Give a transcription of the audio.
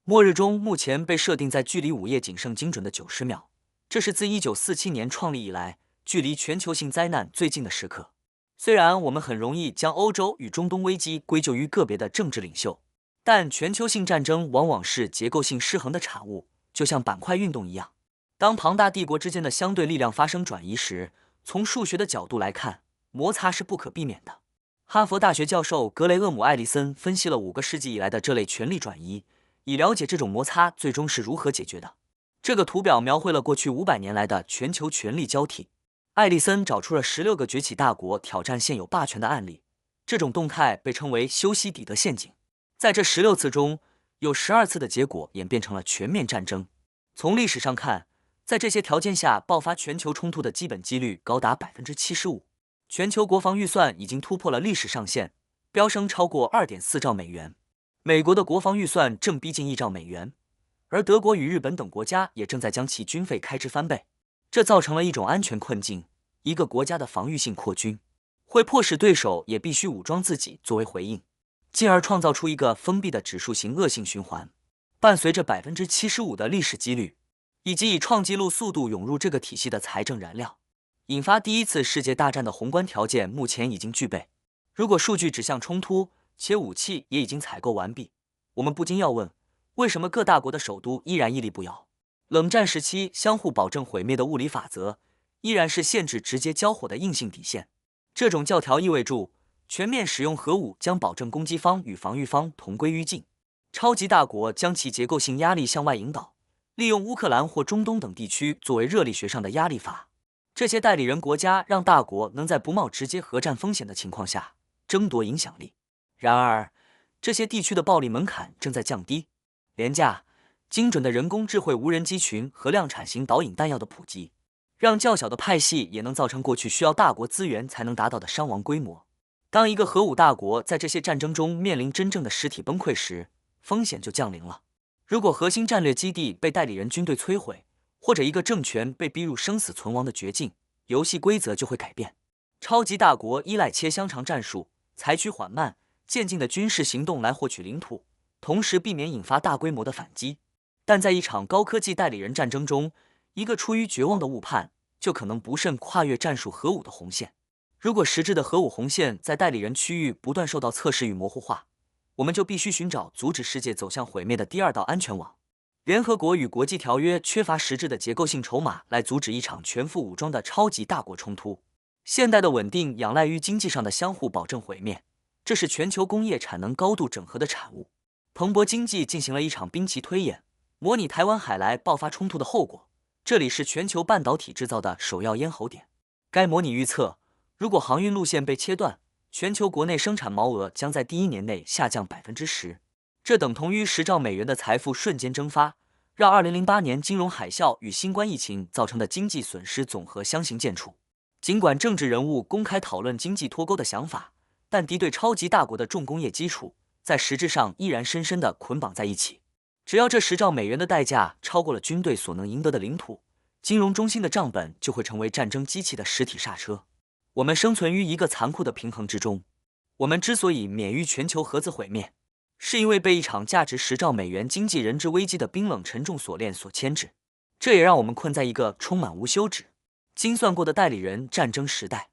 末日钟目前被设定在距离午夜仅剩精准的90秒，这是自1947年创立以来，距离全球性灾难最近的时刻。虽然我们很容易将欧洲与中东危机归咎于个别的政治领袖，但全球性战争往往是结构性失衡的产物，就像板块运动一样。当庞大帝国之间的相对力量发生转移时，从数学的角度来看，摩擦是不可避免的。哈佛大学教授格雷厄姆·艾利森分析了5个世纪以来的这类权力转移，以了解这种摩擦最终是如何解决的。这个图表描绘了过去500年来的全球权力交替。艾利森找出了16个崛起大国挑战现有霸权的案例，这种动态被称为修昔底德陷阱。在这16次中，有12次的结果演变成了全面战争。从历史上看，在这些条件下爆发全球冲突的基本几率高达 75%。全球国防预算已经突破了历史上限，飙升超过 2.4 兆美元。美国的国防预算正逼近1兆美元，而德国与日本等国家也正在将其军费开支翻倍。这造成了一种安全困境，一个国家的防御性扩军会迫使对手也必须武装自己作为回应，进而创造出一个封闭的指数型恶性循环。伴随着 75% 的历史几率，以及以创纪录速度涌入这个体系的财政燃料，引发第一次世界大战的宏观条件目前已经具备。如果数据指向冲突，且武器也已经采购完毕，我们不禁要问，为什么各大国的首都依然屹立不摇？冷战时期相互保证毁灭的物理法则，依然是限制直接交火的硬性底线。这种教条意味着，全面使用核武将保证攻击方与防御方同归于尽。超级大国将其结构性压力向外引导，利用乌克兰或中东等地区作为热力学上的压力阀。这些代理人国家让大国能在不冒直接核战风险的情况下争夺影响力。然而，这些地区的暴力门槛正在降低，廉价、精准的人工智慧无人机群和量产型导引弹药的普及，让较小的派系也能造成过去需要大国资源才能达到的伤亡规模。当一个核武大国在这些战争中面临真正的实体崩溃时，风险就降临了。如果核心战略基地被代理人军队摧毁，或者一个政权被逼入生死存亡的绝境，游戏规则就会改变。超级大国依赖切香肠战术，采取缓慢、渐进的军事行动来获取领土，同时避免引发大规模的反击。但在一场高科技代理人战争中，一个出于绝望的误判就可能不慎跨越战术核武的红线。如果实质的核武红线在代理人区域不断受到测试与模糊化，我们就必须寻找阻止世界走向毁灭的第二道安全网。联合国与国际条约缺乏实质的结构性筹码来阻止一场全副武装的超级大国冲突。现代的稳定仰赖于经济上的相互保证毁灭，这是全球工业产能高度整合的产物。彭博经济进行了一场兵棋推演，模拟台湾海来爆发冲突的后果，这里是全球半导体制造的首要咽喉点。该模拟预测，如果航运路线被切断，全球国内生产毛额将在第1年内下降 10%， 这等同于10兆美元的财富瞬间蒸发，让2008年金融海啸与新冠疫情造成的经济损失总和相形见绌。尽管政治人物公开讨论经济脱钩的想法，但敌对超级大国的重工业基础在实质上依然深深地捆绑在一起。只要这10兆美元的代价超过了军队所能赢得的领土，金融中心的账本就会成为战争机器的实体刹车。我们生存于一个残酷的平衡之中。我们之所以免于全球核子毁灭，是因为被一场价值10兆美元经济人质危机的冰冷沉重锁链所牵制。这也让我们困在一个充满无休止、精算过的代理人战争时代。